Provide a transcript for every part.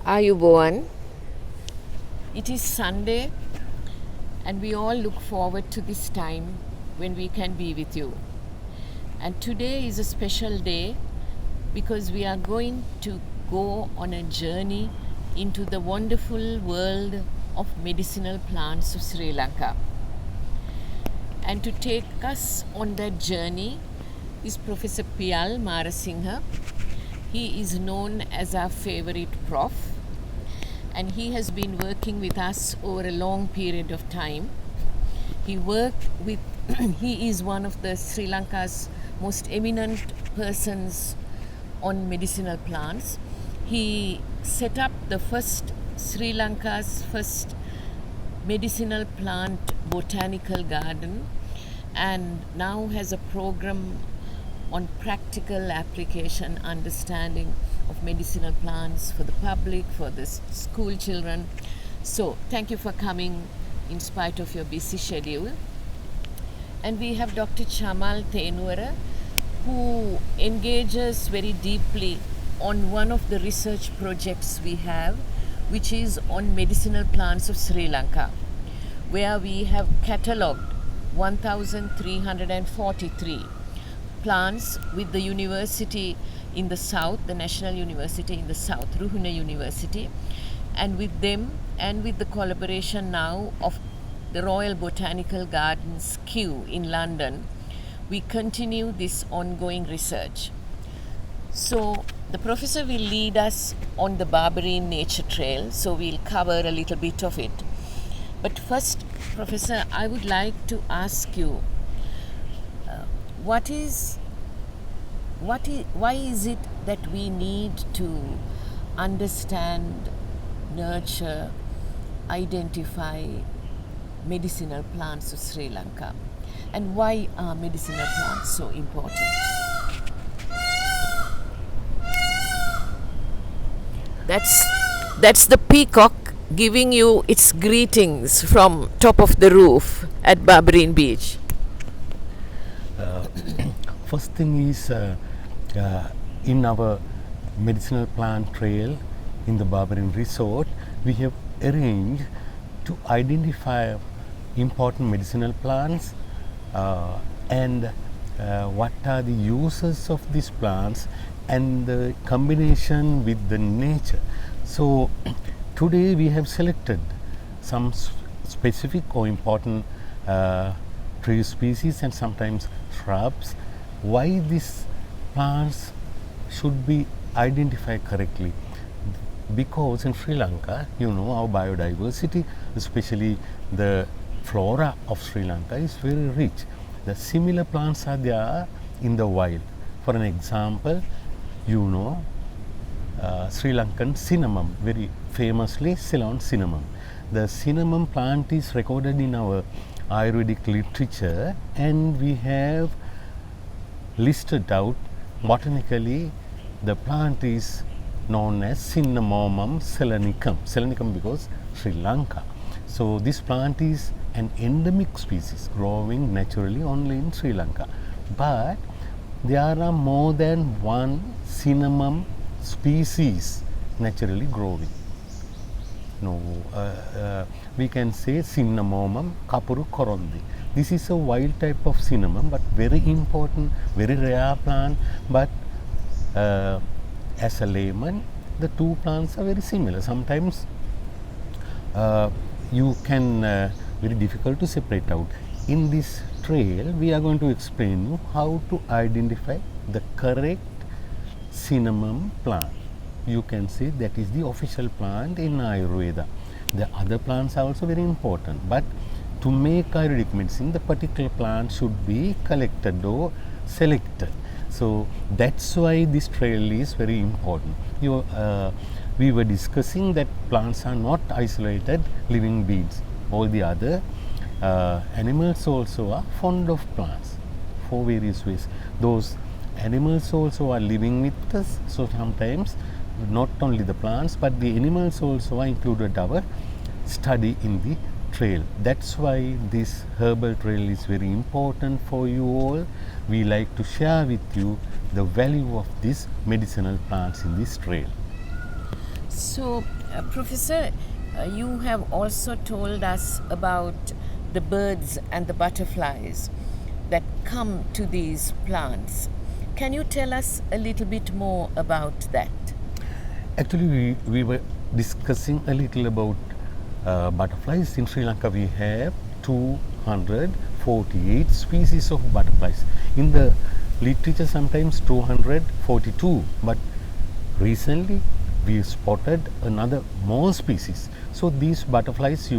Ayubowan. It is Sunday, and we all look forward to this time when we can be with you. And today is a special day because we are going to go on a journey into the wonderful world of medicinal plants of Sri Lanka. And to take us on that journey is Professor Piyal Marasinghe. He is known as our favorite prof, and he has been working with us over a long period of time. He is one of the Sri Lanka's most eminent persons on medicinal plants. He set up the Sri Lanka's first medicinal plant botanical garden, and now has a program on practical application, understanding of medicinal plants for the public, for the school children. So thank you for coming in spite of your busy schedule. And we have Dr. Chamal Tenuara, who engages very deeply on one of the research projects we have, which is on medicinal plants of Sri Lanka, where we have catalogued 1,343 plants with the university in the south, the National University in the south, Ruhuna University, and with them and with the collaboration now of the Royal Botanical Gardens Kew in London, we continue this ongoing research. So the professor will lead us on the Barberine Nature Trail, so we'll cover a little bit of it. But first, Professor, I would like to ask you, why is it that we need to understand, nurture, identify medicinal plants of Sri Lanka? And why are medicinal plants so important? That's the peacock giving you its greetings from top of the roof at Barberine Beach. First thing is in our medicinal plant trail in the Barberine Resort, we have arranged to identify important medicinal plants and what are the uses of these plants and the combination with the nature. So today we have selected some specific or important tree species and sometimes shrubs. Why these plants should be identified correctly? Because in Sri Lanka, our biodiversity, especially the flora of Sri Lanka, is very rich. The similar plants are there in the wild. For an example, Sri Lankan cinnamon, very famously Ceylon cinnamon. The cinnamon plant is recorded in our Ayurvedic literature, and we have listed out botanically the plant is known as Cinnamomum selanicum. Selanicum because Sri Lanka. So this plant is an endemic species growing naturally only in Sri Lanka. But there are more than one cinnamon species naturally growing. We can say Cinnamomum kapuru korondi. This is a wild type of cinnamon, but very important, very rare plant. But as a layman, the two plants are very similar. Sometimes you can very difficult to separate out. In this trail, we are going to explain you how to identify the correct cinnamon plant. You can say that is the official plant in Ayurveda. The other plants are also very important, but to make Ayurvedic medicine, the particular plant should be collected or selected. So that's why this trail is very important. We were discussing that plants are not isolated living beings. All the other animals also are fond of plants for various ways. Those animals also are living with us, so sometimes not only the plants but the animals also are included our study in the trail. That's why this herbal trail is very important for you all. We like to share with you the value of these medicinal plants in this trail. So, Professor, you have also told us about the birds and the butterflies that come to these plants. Can you tell us a little bit more about that? Actually, we were discussing a little about butterflies. In Sri Lanka, we have 248 species of butterflies. In the literature, sometimes 242, but recently we spotted another more species. So these butterflies,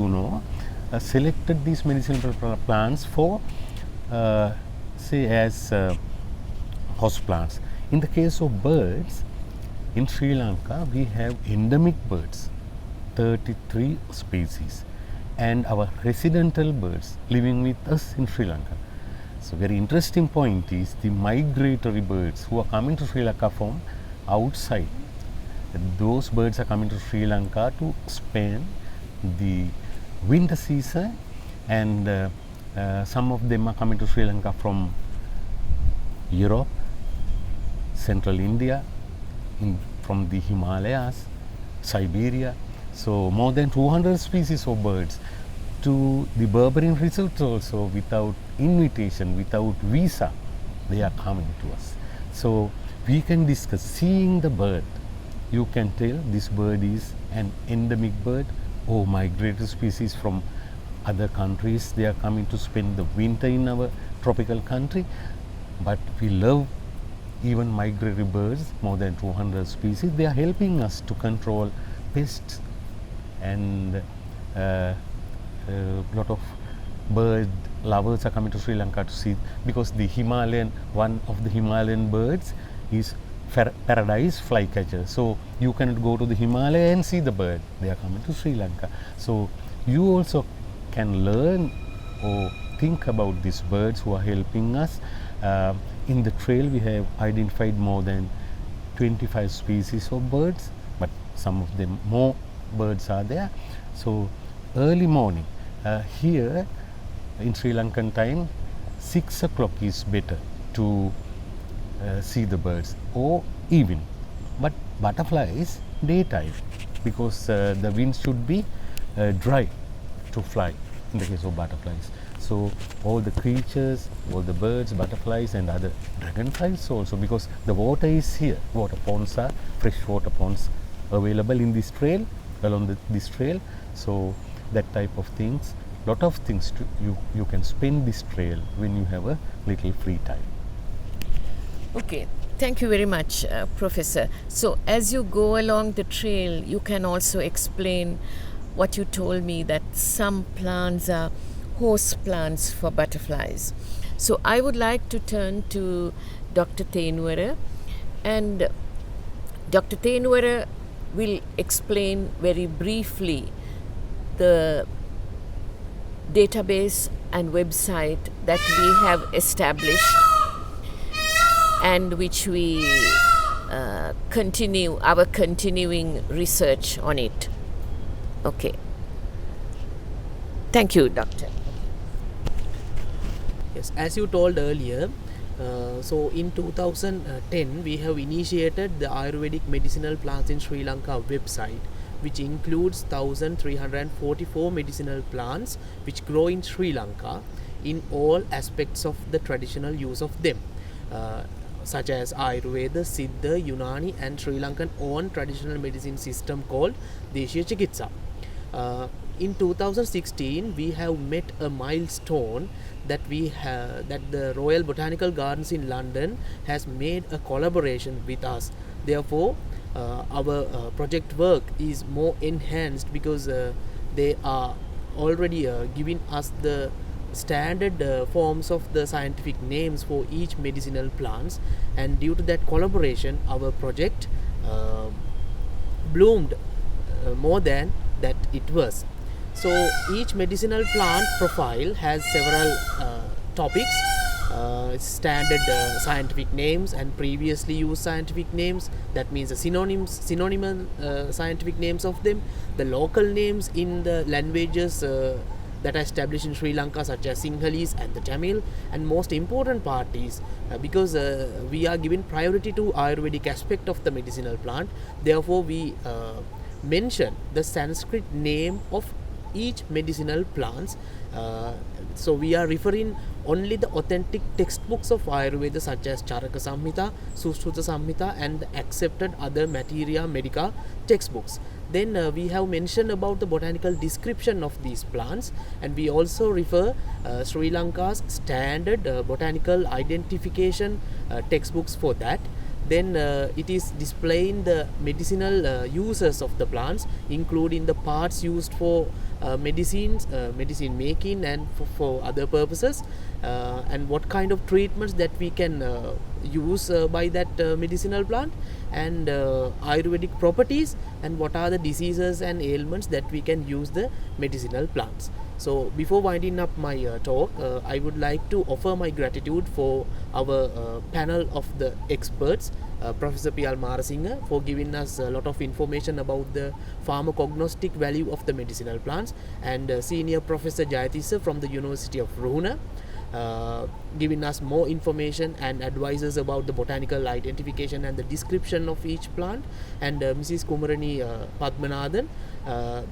selected these medicinal plants for, say, as host plants. In the case of birds, in Sri Lanka, we have endemic birds, 33 species, and our residential birds living with us in Sri Lanka. So, very interesting point is the migratory birds who are coming to Sri Lanka from outside. Those birds are coming to Sri Lanka to spend the winter season, and some of them are coming to Sri Lanka from Europe, Central India, from the Himalayas, Siberia. So more than 200 species of birds to the Berberine Resorts also, without invitation, without visa, they are coming to us. So we can discuss seeing the bird. You can tell this bird is an endemic bird or migratory species from other countries. They are coming to spend the winter in our tropical country, but we love even migratory birds, more than 200 species. They are helping us to control pests, and a lot of bird lovers are coming to Sri Lanka to see, because one of the Himalayan birds is paradise flycatcher. So you cannot go to the Himalaya and see the bird. They are coming to Sri Lanka. So you also can learn or think about these birds who are helping us. In the trail, we have identified more than 25 species of birds, but some of them more birds are there. So early morning, here in Sri Lankan time, 6 o'clock is better to see the birds, or evening. But butterflies, daytime, because the wind should be dry to fly in the case of butterflies. So all the creatures, all the birds, butterflies, and other dragonflies also, because the water is here. Water ponds are fresh water ponds available in this trail, along this trail. So that type of things, lot of things you can spend this trail when you have a little free time. Okay, thank you very much, Professor. So, as you go along the trail, you can also explain what you told me, that some plants are host plants for butterflies. So, I would like to turn to Dr. Thenwara, and Dr. Thenwara will explain very briefly the database and website that we have established and which we continue our continuing research on it. Okay. Thank you, Doctor. Yes, as you told earlier, so in 2010 we have initiated the Ayurvedic medicinal plants in Sri Lanka website, which includes 1344 medicinal plants which grow in Sri Lanka in all aspects of the traditional use of them, such as Ayurveda, Siddha, Unani, and Sri Lankan own traditional medicine system called Deshiya Chikitsa. In 2016 we have met a milestone that the Royal Botanical Gardens in London has made a collaboration with us. Therefore our project work is more enhanced, because they are already giving us the standard forms of the scientific names for each medicinal plants, and due to that collaboration our project bloomed more than that it was. So each medicinal plant profile has several topics, standard scientific names and previously used scientific names, that means the synonymous scientific names of them, the local names in the languages that are established in Sri Lanka, such as Sinhalese and the Tamil. And most important part is because we are giving priority to Ayurvedic aspect of the medicinal plant, therefore we mention the Sanskrit name of each medicinal plants. So we are referring only the authentic textbooks of Ayurveda such as Charaka Samhita, Sushruta Samhita and the accepted other materia medica textbooks. Then we have mentioned about the botanical description of these plants, and we also refer Sri Lanka's standard botanical identification textbooks for that. Then it is displaying the medicinal uses of the plants, including the parts used for medicine making and for other purposes, and what kind of treatments that we can use by that medicinal plant, and Ayurvedic properties, and what are the diseases and ailments that we can use the medicinal plants. So before winding up my talk, I would like to offer my gratitude for our panel of the experts, Professor P.L. Marasinga, for giving us a lot of information about the pharmacognostic value of the medicinal plants, and Senior Professor Jayatissa from the University of Ruhuna, giving us more information and advices about the botanical identification and the description of each plant, and Mrs. Kumarani Padmanathan,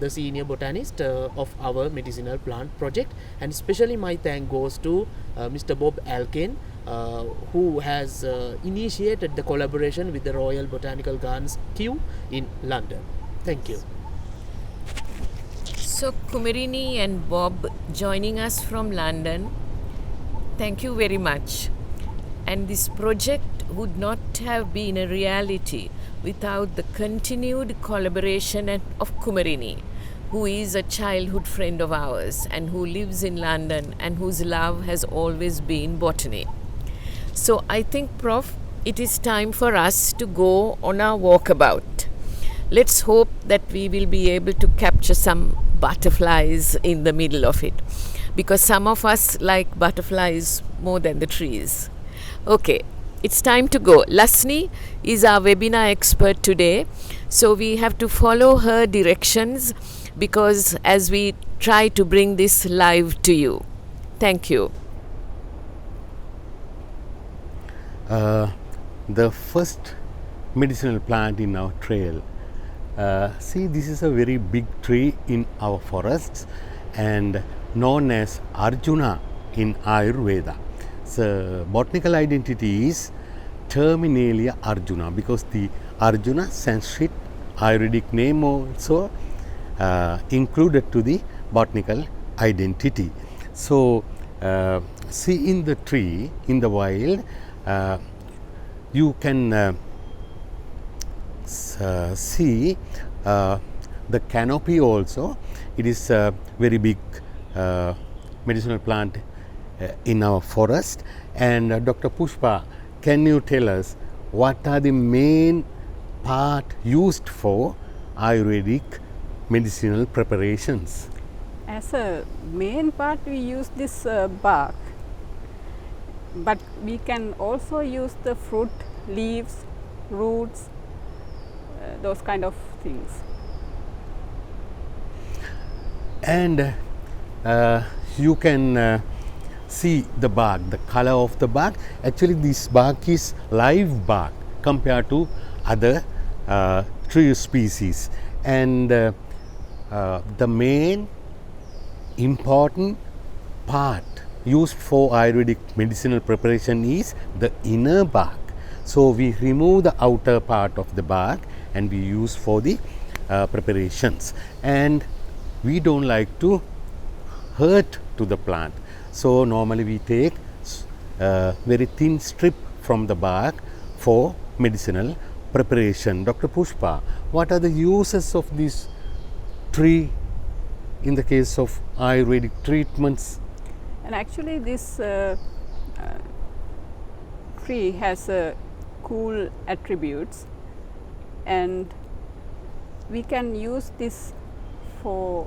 the senior botanist of our medicinal plant project. And especially my thank goes to Mr. Bob Alkane, who has initiated the collaboration with the Royal Botanical Gardens Kew in London. Thank you. So Kumarini and Bob joining us from London, thank you very much. And this project would not have been a reality without the continued collaboration of Kumarini, who is a childhood friend of ours and who lives in London and whose love has always been botany. So I think, Prof, it is time for us to go on our walkabout. Let's hope that we will be able to capture some butterflies in the middle of it, because some of us like butterflies more than the trees. Okay, it's time to go. Lasni is our webinar expert today, so we have to follow her directions because as we try to bring this live to you. Thank you. The first medicinal plant in our trail. See, this is a very big tree in our forests and known as Arjuna in Ayurveda. So botanical identity is Terminalia Arjuna, because the Arjuna Sanskrit Ayurvedic name also included to the botanical identity. So see, in the tree, in the wild, you can see the canopy also. It is a very big medicinal plant in our forest. And Dr. Pushpa, can you tell us what are the main part used for Ayurvedic medicinal preparations? As a main part, we use this bark, but we can also use the fruit, leaves, roots, those kind of things. And you can see the bark, the color of the bark. Actually, this bark is live bark compared to other tree species. And the main important part used for Ayurvedic medicinal preparation is the inner bark. So we remove the outer part of the bark and we use for the preparations. And we don't like to hurt to the plant. So normally we take very thin strip from the bark for medicinal preparation. Dr. Pushpa, what are the uses of this tree in the case of Ayurvedic treatments? And actually this tree has cool attributes, and we can use this for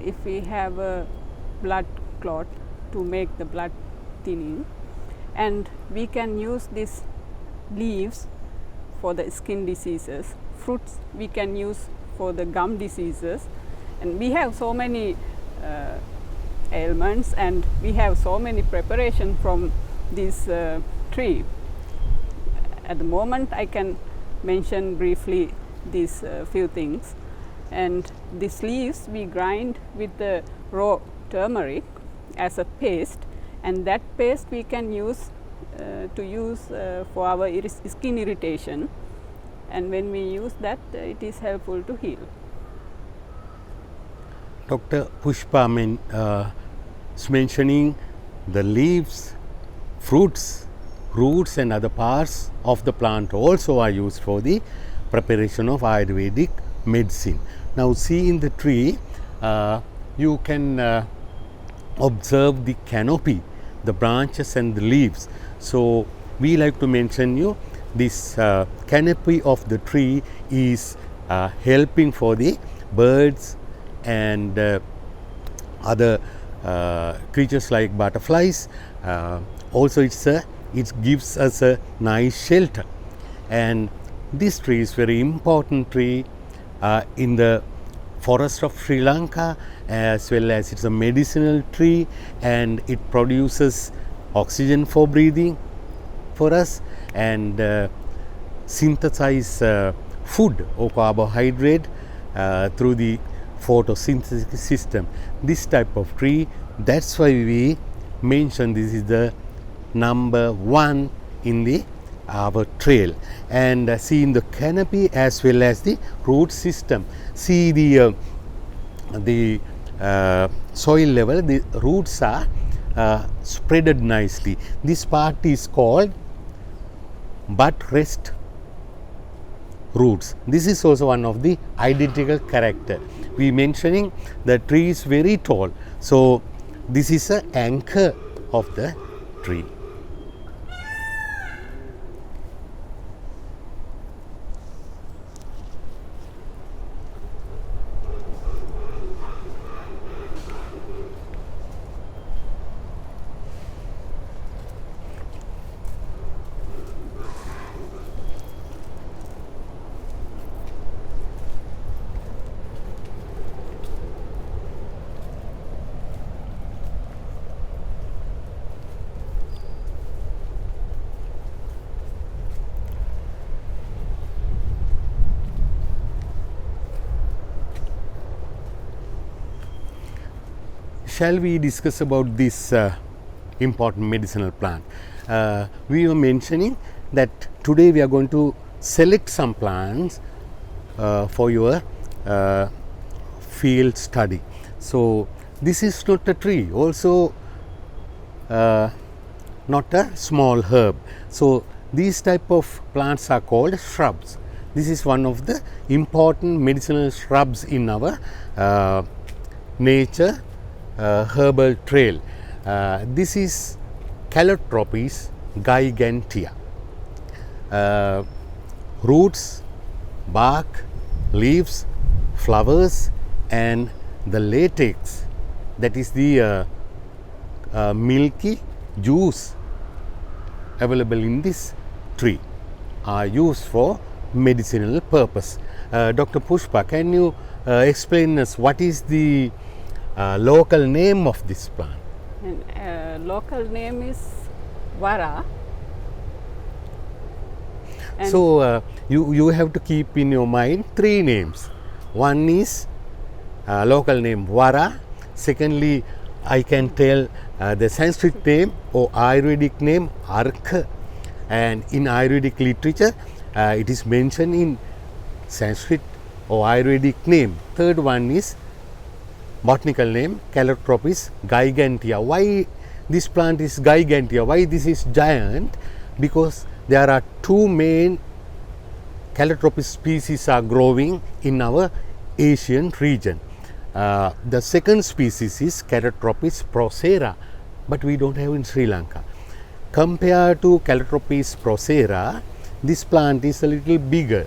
if we have a blood clot to make the blood thinning, and we can use these leaves for the skin diseases. Fruits we can use for the gum diseases, and we have so many ailments, and we have so many preparation from this tree. At the moment I can mention briefly these few things. And these leaves we grind with the raw turmeric as a paste, and that paste we can use for our skin irritation, and when we use that it is helpful to heal. Dr. Pushpa is mentioning the leaves, fruits, roots and other parts of the plant also are used for the preparation of Ayurvedic medicine. Now see in the tree, you can observe the canopy, the branches and the leaves. So we like to mention you this canopy of the tree is helping for the birds and other creatures like butterflies. Also it gives us a nice shelter, and this tree is very important tree in the forest of Sri Lanka, as well as it's a medicinal tree, and it produces oxygen for breathing for us, and synthesize food or carbohydrate through the photosynthesis system. This type of tree, that's why we mention this is the number 1 in the our trail. And see in the canopy as well as the root system, see the soil level, the roots are spreaded nicely. This part is called butt rest roots. This is also one of the identical character. We mentioning the tree is very tall, so this is an anchor of the tree. Shall we discuss about this important medicinal plant? We were mentioning that today we are going to select some plants for your field study. So this is not a tree, also not a small herb. So these type of plants are called shrubs. This is one of the important medicinal shrubs in our nature herbal trail. This is Calotropis gigantea. Roots, bark, leaves, flowers and the latex, that is the milky juice available in this tree, are used for medicinal purpose. Dr. Pushpa, can you explain us what is the local name of this plant? And local name is Vara. And So you have to keep in your mind 3 names. One is local name Vara. Secondly, I can tell the Sanskrit name or Ayurvedic name Arka, and in Ayurvedic literature it is mentioned in Sanskrit or Ayurvedic name. Third one is botanical name Calotropis gigantea. Why this plant is gigantea? Why this is giant? Because there are 2 main Calotropis species are growing in our Asian region. The second species is Calotropis procera, but we don't have in Sri Lanka. Compared to Calotropis procera, this plant is a little bigger.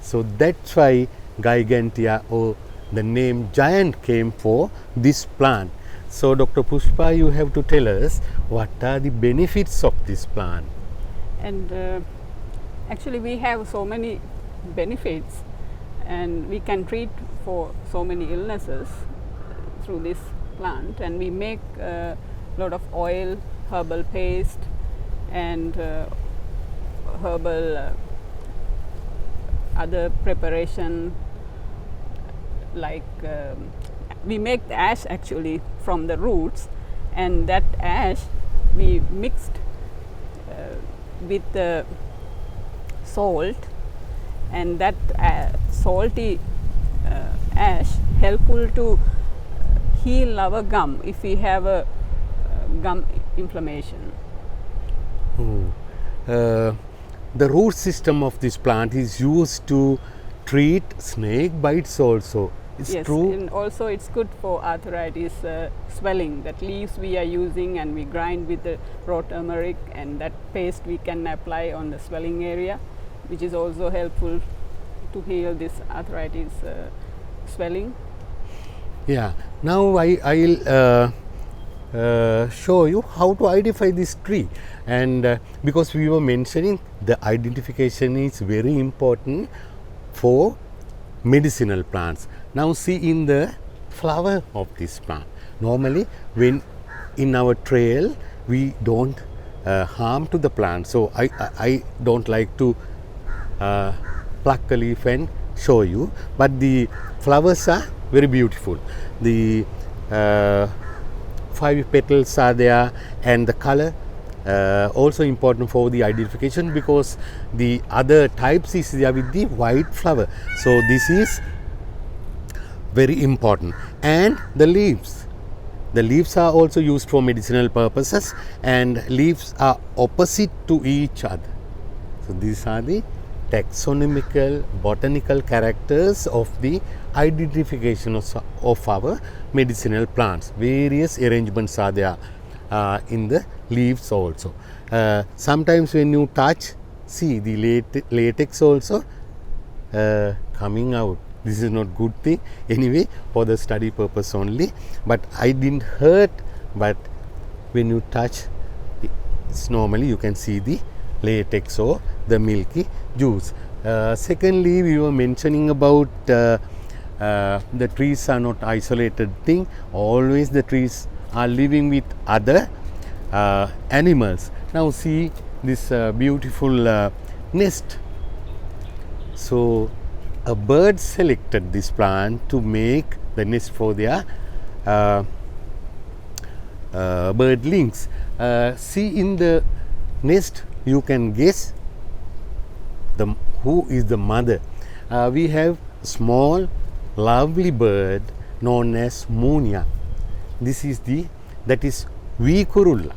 So that's why gigantea or the name giant came for this plant. So Dr. Pushpa, you have to tell us what are the benefits of this plant. and actually we have so many benefits, and we can treat for so many illnesses through this plant, and we make a lot of oil, herbal paste and herbal other preparation, like we make the ash actually from the roots, and that ash we mixed with the salt, and that salty ash helpful to heal our gum if we have a gum inflammation. The root system of this plant is used to treat snake bites also. It's Yes, true. and also it's good for arthritis swelling. That leaves we are using, and we grind with the raw turmeric, and that paste we can apply on the swelling area, which is also helpful to heal this arthritis swelling. Yeah. Now I'll show you how to identify this tree, and because we were mentioning the identification is very important for medicinal plants. Now see in the flower of this plant. Normally when in our trail we don't harm to the plant, so I don't like to pluck a leaf and show you, but the flowers are very beautiful. The 5 petals are there, and the color also important for the identification, because the other types is there with the white flower. So this is very important. And the leaves are also used for medicinal purposes, and leaves are opposite to each other. So these are the taxonomical botanical characters of the identification of our medicinal plants. Various arrangements are there in the leaves also. Sometimes when you touch, see the latex also coming out. This is not good thing anyway, for the study purpose only, but I didn't hurt. But when you touch, it's normally you can see the latex or the milky juice. Secondly, we were mentioning about the trees are not isolated thing. Always the trees are living with other animals. Now see this beautiful nest. So a bird selected this plant to make the nest for their birdlings. See in the nest, you can guess who is the mother. We have small lovely bird known as Munia. That is Vicurulla.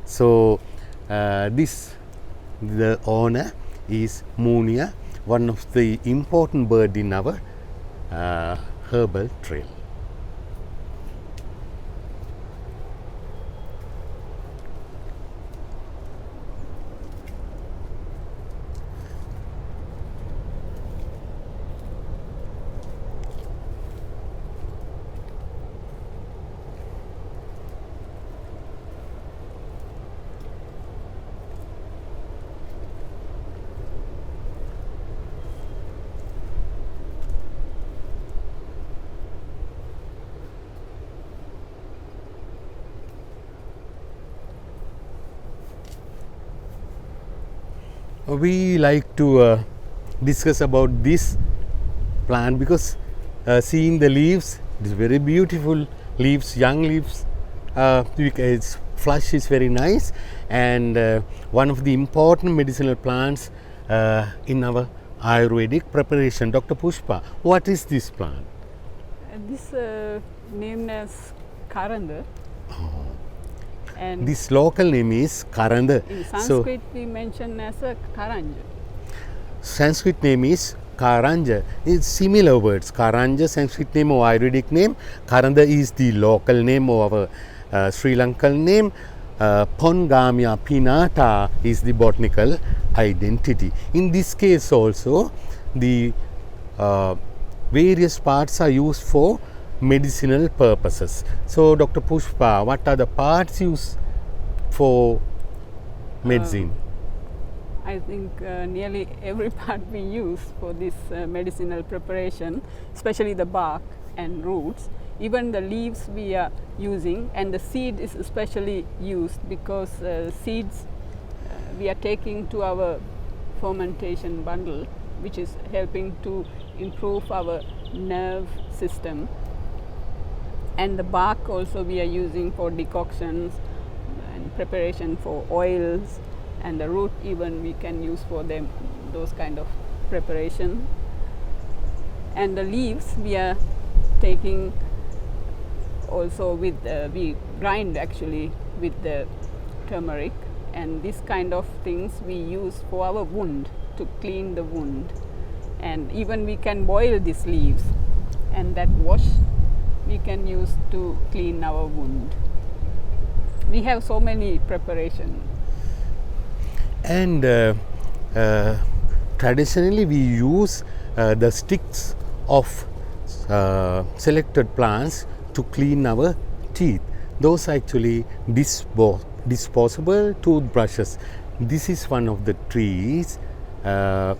So the owner is Munia, one of the important bird in our herbal trail. We like to discuss about this plant because seeing the leaves, it is very beautiful leaves, young leaves. Its flush is very nice, and one of the important medicinal plants in our Ayurvedic preparation. Dr. Pushpa, what is this plant? This named as Karanda. And This local name is Karanda. in Sanskrit we mention as a Karanja. Sanskrit name is Karanja. It's similar words. Karanja, Sanskrit name or Ayurvedic name. Karanda is the local name of our Sri Lankan name. Pongamia pinnata is the botanical identity. In this case also, the various parts are used for medicinal purposes. So, Dr. Pushpa, what are the parts used for medicine? I think nearly every part we use for this medicinal preparation, especially the bark and roots. Even the leaves we are using, and the seed is especially used because seeds we are taking to our fermentation bundle, which is helping to improve our nerve system. And the bark also we are using for decoctions and preparation for oils, and the root even we can use for them, those kind of preparation. And the leaves we are taking also with we grind actually with the turmeric, and this kind of things we use for our wound, to clean the wound. And even we can boil these leaves, and that wash we can use to clean our wound. We have so many preparation. And traditionally we use the sticks of selected plants to clean our teeth. Those are actually disposable toothbrushes. This is one of the trees to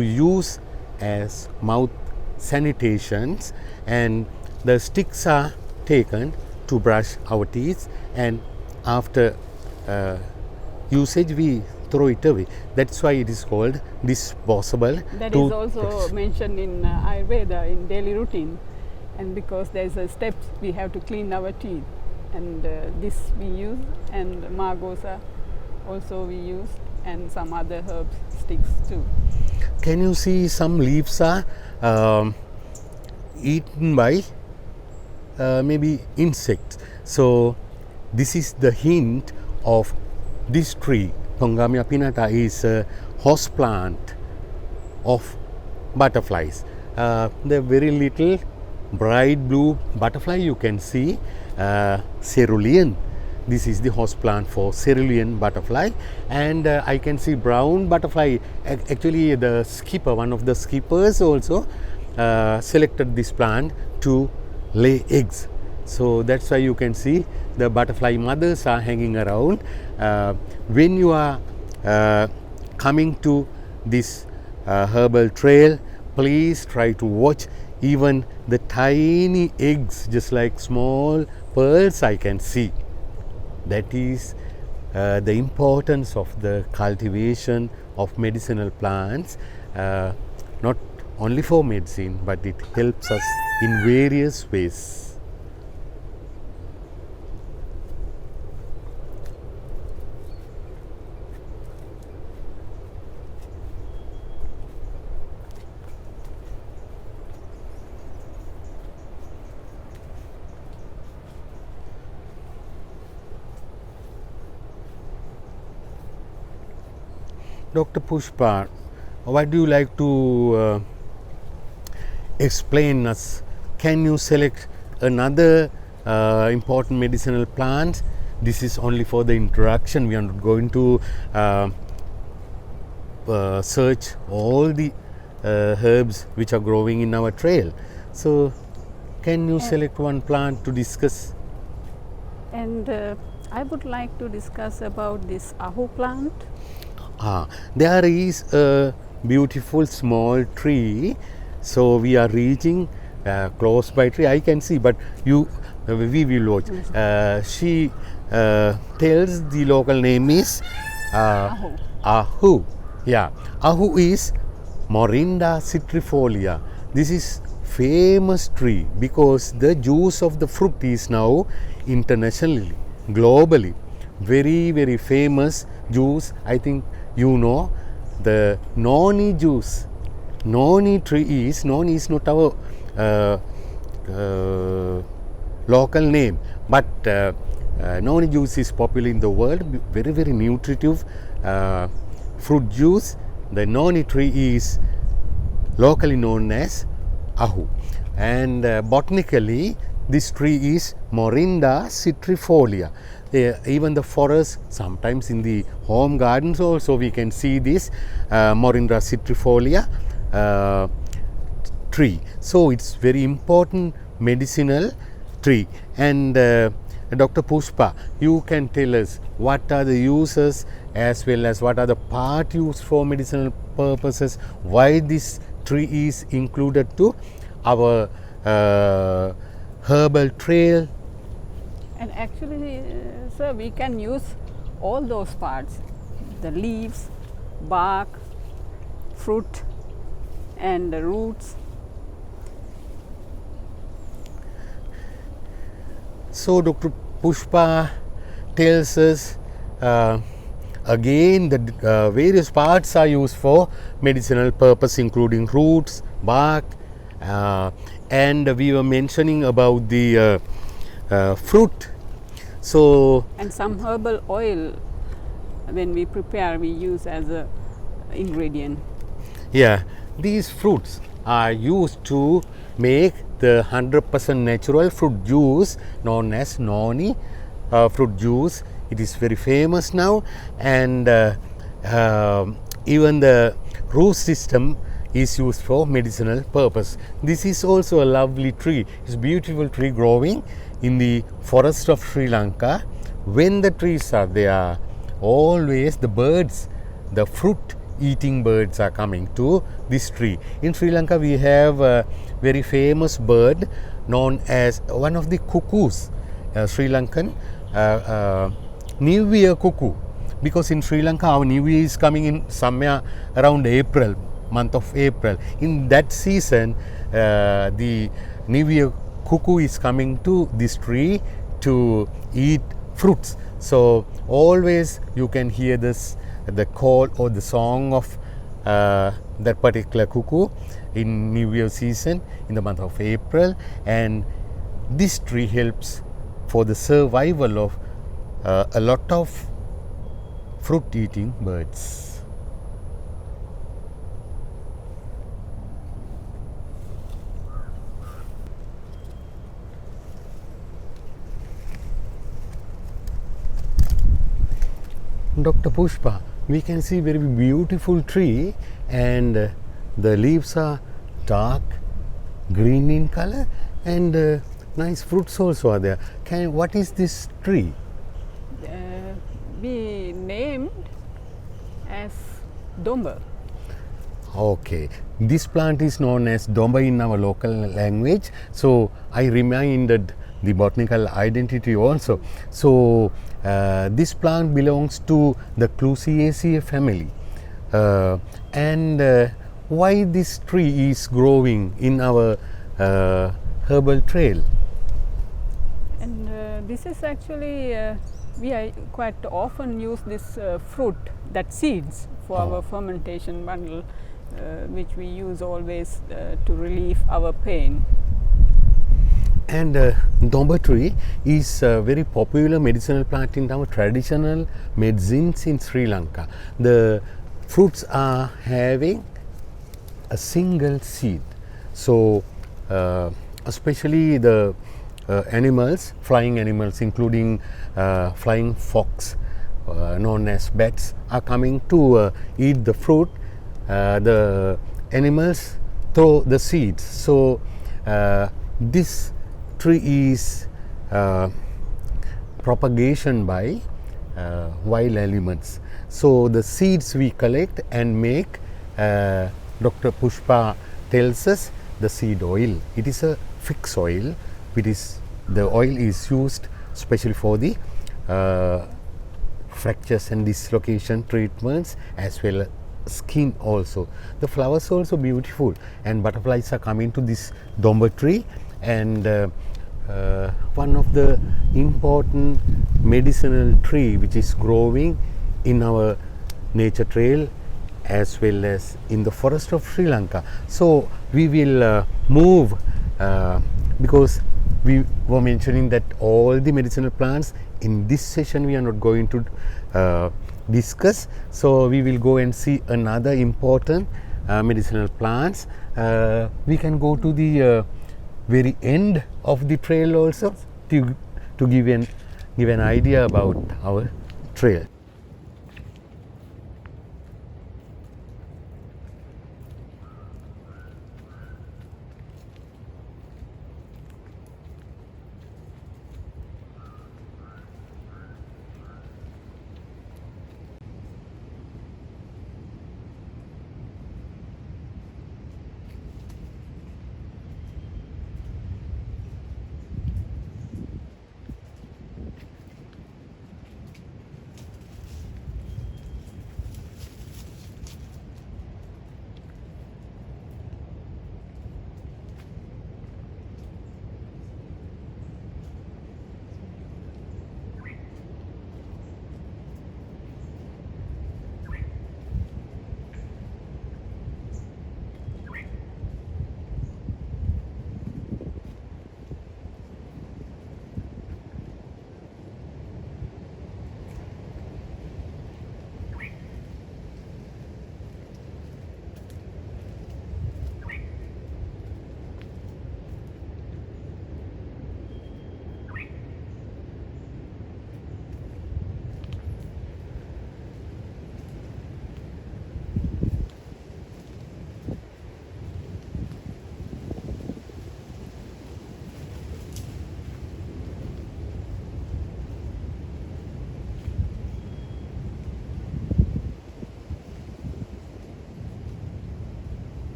use as mouth sanitations, and the sticks are taken to brush our teeth, and after usage we throw it away. That's why it is called disposable That is toothbrush. also mentioned in Ayurveda in daily routine, and because there is a steps we have to clean our teeth, and this we use, and margosa also we use, and some other herbs sticks too. Can you see some leaves are eaten by maybe insects? So this is the hint of this tree. Pongamia pinnata is a host plant of butterflies. The very little bright blue butterfly you can see, cerulean. This is the host plant for cerulean butterfly, and I can see brown butterfly. Actually, the skipper, one of the skippers also selected this plant to lay eggs. So that's why you can see the butterfly mothers are hanging around. When you are coming to this herbal trail, please try to watch even the tiny eggs, just like small pearls I can see. That is the importance of the cultivation of medicinal plants, not only for medicine, but it helps us in various ways. Dr. Pushpa, what do you like to explain us? Can you select another important medicinal plant? This is only for the introduction. We are not going to search all the herbs which are growing in our trail. So can you select one plant to discuss? And I would like to discuss about this ahu plant. There is a beautiful small tree, so we are reaching close by tree. I can see, but we will watch. She tells the local name is Ahu. Ahu. Yeah, Ahu is Morinda citrifolia. This is famous tree because the juice of the fruit is now internationally, globally, very famous juice. I think you know the noni juice. Noni tree is, noni is not our local name, but noni juice is popular in the world, very nutritive fruit juice. The noni tree is locally known as Ahu, and botanically this tree is Morinda citrifolia. Even the forest, sometimes in the home gardens also we can see this Morinda citrifolia tree. So it's very important medicinal tree. And Dr. Pushpa, you can tell us what are the uses as well as what are the part used for medicinal purposes, why this tree is included to our herbal trail. And actually, sir, we can use all those parts, the leaves, bark, fruit, and the roots. So Dr. Pushpa tells us again that various parts are used for medicinal purpose, including roots, bark, and we were mentioning about the fruit. So And some herbal oil, when we prepare, we use as a ingredient. yeah, these fruits are used to make the 100% natural fruit juice known as noni fruit juice. It is very famous now, and even the root system is used for medicinal purpose. This is also a lovely tree. It's a beautiful tree growing in the forest of Sri Lanka. When the trees are there, always the birds, the fruit eating birds are coming to this tree. In Sri Lanka we have a very famous bird known as one of the cuckoos, Sri Lankan New Year cuckoo, because in Sri Lanka our New Year is coming in somewhere around April, month of April. In that season the New Year cuckoo is coming to this tree to eat fruits. So always you can hear this, the call or the song of that particular cuckoo in New Year season in the month of April, and this tree helps for the survival of a lot of fruit eating birds. Dr. Pushpa, we can see very beautiful tree, and the leaves are dark green in color, and nice fruits also are there. What is this tree? We named as Domba. Okay, this plant is known as Domba in our local language, so I reminded the botanical identity also. So this plant belongs to the Clusiaceae family, and why this tree is growing in our herbal trail? And this is actually, we quite often use this fruit, that seeds, for our fermentation bundle, which we use always to relieve our pain. And Domba tree is a very popular medicinal plant in our traditional medicines in Sri Lanka. The fruits are having a single seed. So especially the animals, flying animals, including flying fox known as bats, are coming to eat the fruit. The animals throw the seeds. So this tree is propagation by wild elements. So the seeds we collect and make, Dr. Pushpa tells us, the seed oil. It is a fixed oil. The oil is used especially for the fractures and dislocation treatments, as well as skin also. The flowers also beautiful, and butterflies are coming to this Domba tree, and one of the important medicinal tree which is growing in our nature trail as well as in the forest of Sri Lanka. So we will move because we were mentioning that all the medicinal plants in this session we are not going to discuss. So we will go and see another important medicinal plants. We can go to the very end of the trail also to give an idea about our trail.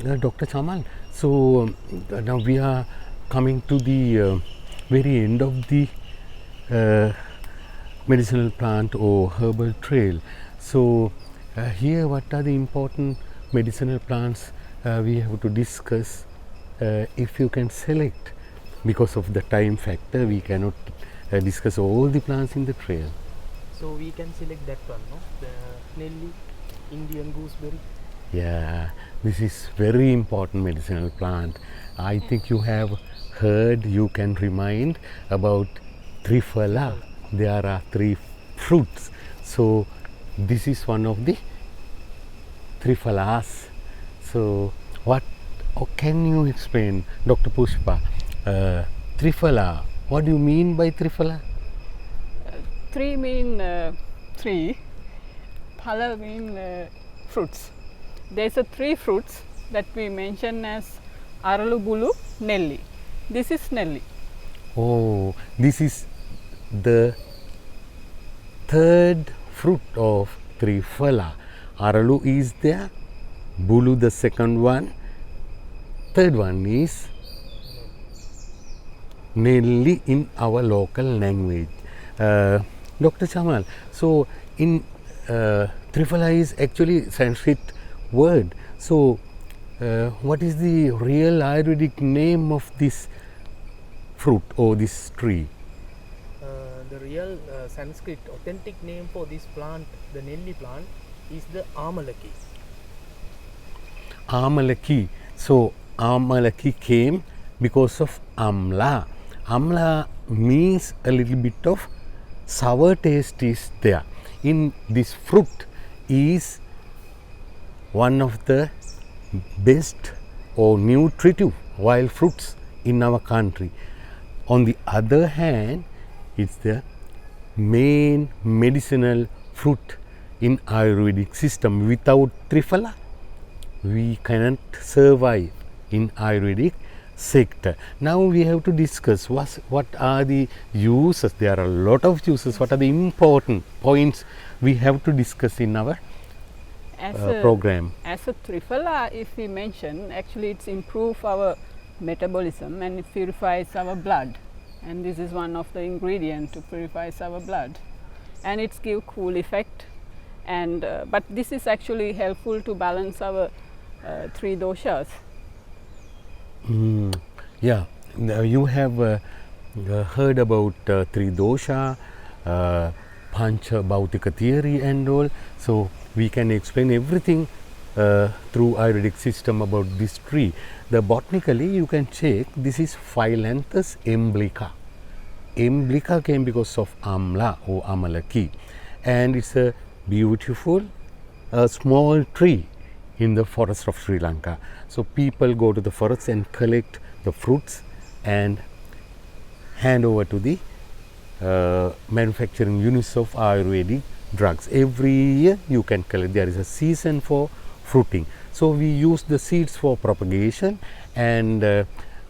Dr. Chamal, so now we are coming to the very end of the medicinal plant or herbal trail. So here what are the important medicinal plants we have to discuss. If you can select, because of the time factor we cannot discuss all the plants in the trail. So we can select that one, no? The Nelly, Indian gooseberry. Yeah, this is very important medicinal plant. I think you have heard, you can remind about Triphala. There are 3 fruits. So this is one of the Trifalas. So what can you explain, Dr. Pushpa? Triphala, what do you mean by Triphala? 3 mean 3, phala mean fruits. There's a 3 fruits that we mention as Aralu, Bulu, Nelli. This is Nelli. Oh, this is the 3rd fruit of Triphala. Aralu is there, Bulu the 2nd one, 3rd one is Nelli in our local language. Dr. Chamal, so in Triphala is actually Sanskrit word. So what is the real Ayurvedic name of this fruit or this tree? The real Sanskrit authentic name for this plant, the Nelli plant, is the Amalaki. Amalaki. So Amalaki came because of Amla. Amla means a little bit of sour taste is there. In this fruit is one of the best or nutritive wild fruits in our country. On the other hand, it's the main medicinal fruit in Ayurvedic system. Without Triphala, we cannot survive in Ayurvedic sector. Now we have to discuss what are the uses. There are a lot of uses. What are the important points we have to discuss in our program? As a Triphala, if we mention, actually it's improve our metabolism and it purifies our blood. And this is one of the ingredients to purify our blood. And it's give cool effect. And but this is actually helpful to balance our 3 doshas. Yeah, you have heard about 3 dosha, Pancha Bhautika theory and all. So we can explain everything through Ayurvedic system about this tree. The botanically you can check, this is Phyllanthus emblica. Emblica came because of Amla or Amalaki, and it's a beautiful small tree in the forest of Sri Lanka. So people go to the forest and collect the fruits and hand over to the manufacturing units of Ayurvedic drugs. Every year you can collect. There is a season for fruiting. So we use the seeds for propagation, and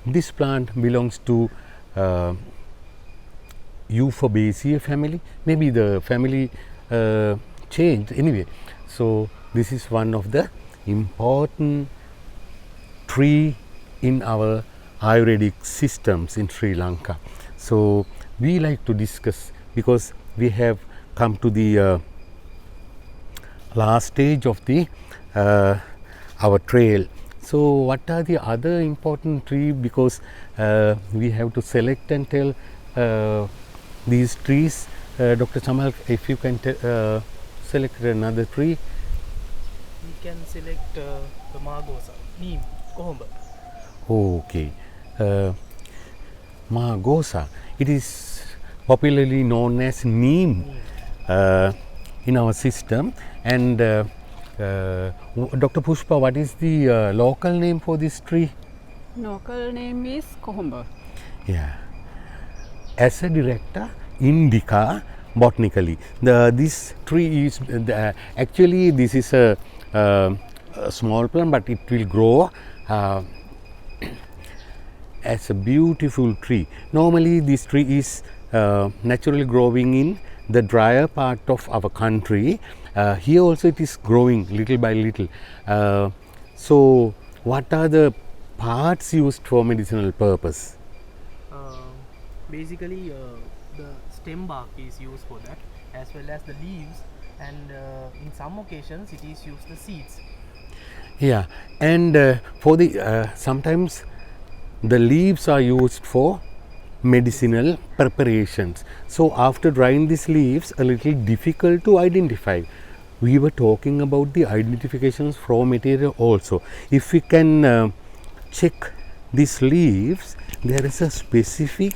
this plant belongs to Euphorbiaceae family. Maybe the family changed anyway. So this is one of the important tree in our Ayurvedic systems in Sri Lanka. So we like to discuss, because we have come to the last stage of the our trail. So what are the other important tree, because we have to select and tell these trees. Dr. Chamal, if you can select another tree. We can select the Margosa, Neem, Kohomba. Okay, Margosa, it is popularly known as neem in our system. And Dr. Pushpa, what is the local name for this tree? Local name is Kohomba. Yeah. As a director, indica botanically. This tree is actually this is a small plant, but it will grow as a beautiful tree. Normally this tree is naturally growing in the drier part of our country. Here also it is growing little by little. So what are the parts used for medicinal purpose? Basically, the stem bark is used for that, as well as the leaves, and in some occasions it is used the seeds. Yeah, and for the sometimes the leaves are used for medicinal preparations. So after drying these leaves, a little difficult to identify. We were talking about the identifications from material also. If we can check these leaves, there is a specific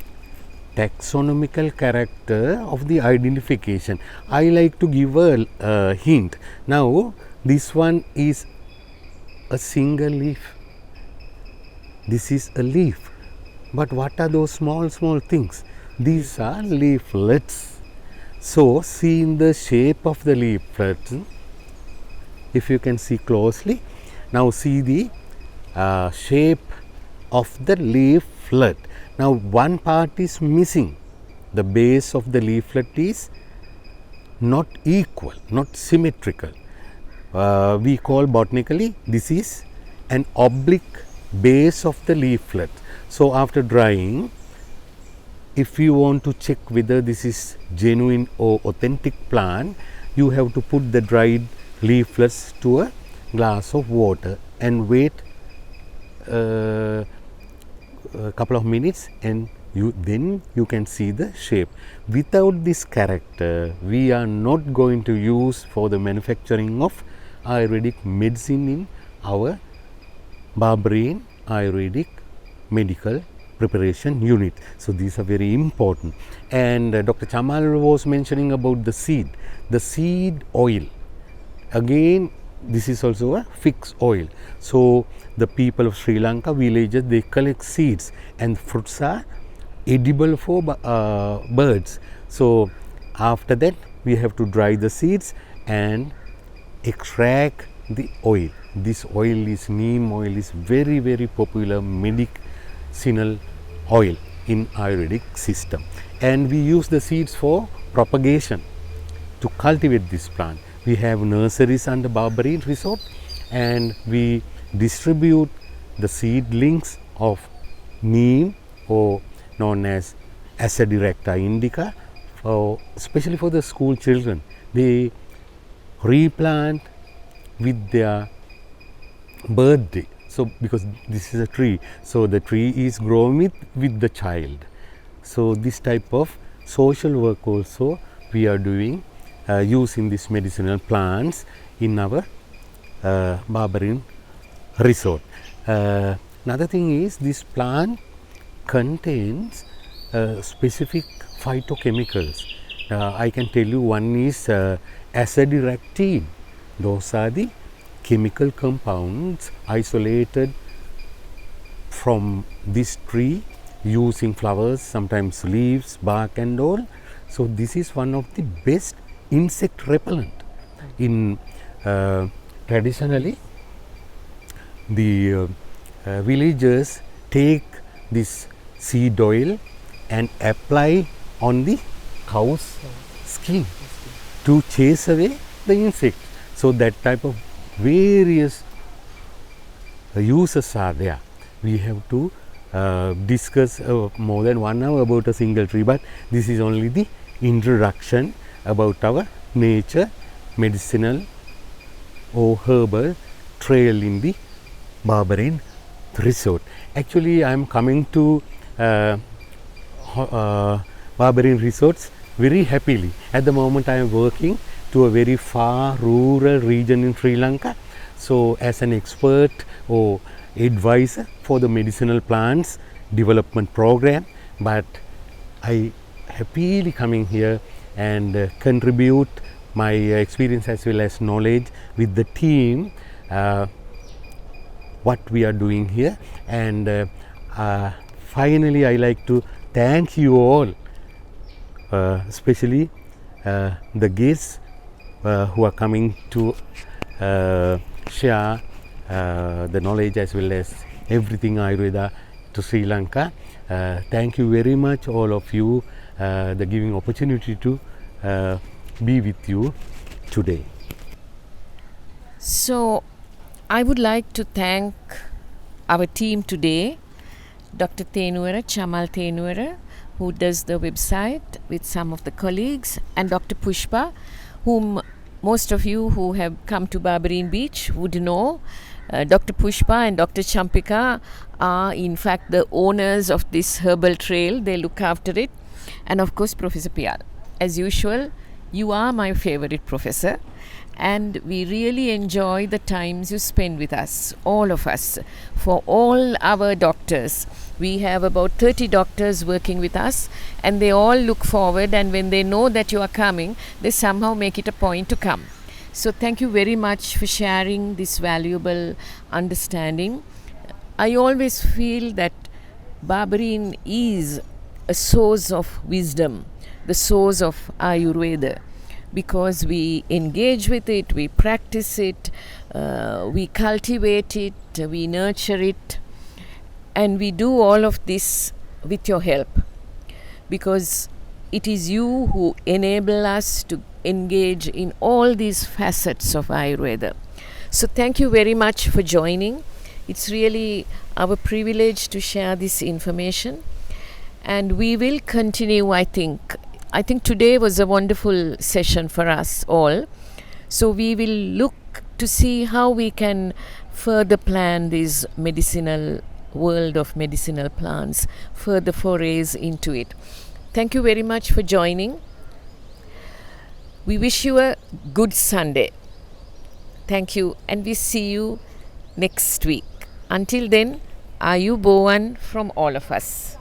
taxonomical character of the identification. I like to give a hint. Now this one is a single leaf. This is a leaf. But what are those small things? These are leaflets. So see in the shape of the leaflets, if you can see closely. Now see the shape of the leaflet. Now one part is missing. The base of the leaflet is not equal, not symmetrical. We call botanically this is an oblique base of the leaflet. So after drying, if you want to check whether this is genuine or authentic plant, you have to put the dried leaflets to a glass of water and wait a couple of minutes, and then you can see the shape. Without this character, we are not going to use for the manufacturing of Ayurvedic medicine in our Barbarian Ayurvedic medical preparation unit. So these are very important. And Dr. Chamal was mentioning about the seed oil. Again, this is also a fixed oil. So the people of Sri Lanka, villagers, they collect seeds, and fruits are edible for birds. So after that, we have to dry the seeds and extract the oil. This oil is neem oil, is very popular medicinal oil in Ayurvedic system, and we use the seeds for propagation to cultivate this plant. We have nurseries under Barbary Resort, and we distribute the seedlings of neem, or known as Azadirachta indica, especially for the school children. They replant with their birthday. So because this is a tree, so the tree is grown with the child. So this type of social work also we are doing using these medicinal plants in our Barbarian Resort. Another thing is, this plant contains specific phytochemicals. I can tell you one is azadirachtin. Those are the chemical compounds isolated from this tree using flowers, sometimes leaves, bark and all. So this is one of the best insect repellent. In traditionally, the villagers take this seed oil and apply on the cow's skin to chase away the insect. So that type of various uses are there. We have to discuss more than 1 hour about a single tree, but this is only the introduction about our nature, medicinal or herbal trail in the Barbarian Resort. Actually, I am coming to Barbarian Resorts very happily. At the moment, I am working to a very far rural region in Sri Lanka. So as an expert or advisor for the medicinal plants development program, but I happily coming here and contribute my experience as well as knowledge with the team what we are doing here. And finally, I like to thank you all, especially the guests who are coming to share the knowledge as well as everything Ayurveda to Sri Lanka. Thank you very much, all of you, the giving opportunity to be with you today. So I would like to thank our team today, Dr. Tenuara, Chamal Tenuara, who does the website with some of the colleagues, and Dr. Pushpa, whom most of you who have come to Barberine Beach would know. Dr. Pushpa and Dr. Champika are in fact the owners of this herbal trail. They look after it. And of course, Professor Piyal. As usual, you are my favorite professor, and we really enjoy the times you spend with us, all of us. For all our doctors, we have about 30 doctors working with us, and they all look forward, and when they know that you are coming, they somehow make it a point to come. So thank you very much for sharing this valuable understanding. I always feel that Barberine is a source of wisdom, the source of Ayurveda, because we engage with it, we practice it, we cultivate it, we nurture it, and we do all of this with your help, because it is you who enable us to engage in all these facets of Ayurveda. So thank you very much for joining. It's really our privilege to share this information, and we will continue. I think today was a wonderful session for us all. So we will look to see how we can further plan this medicinal world of medicinal plants, further forays into it. Thank you very much for joining. We wish you a good Sunday. Thank you, and we see you next week. Until then, Ayubowan from all of us.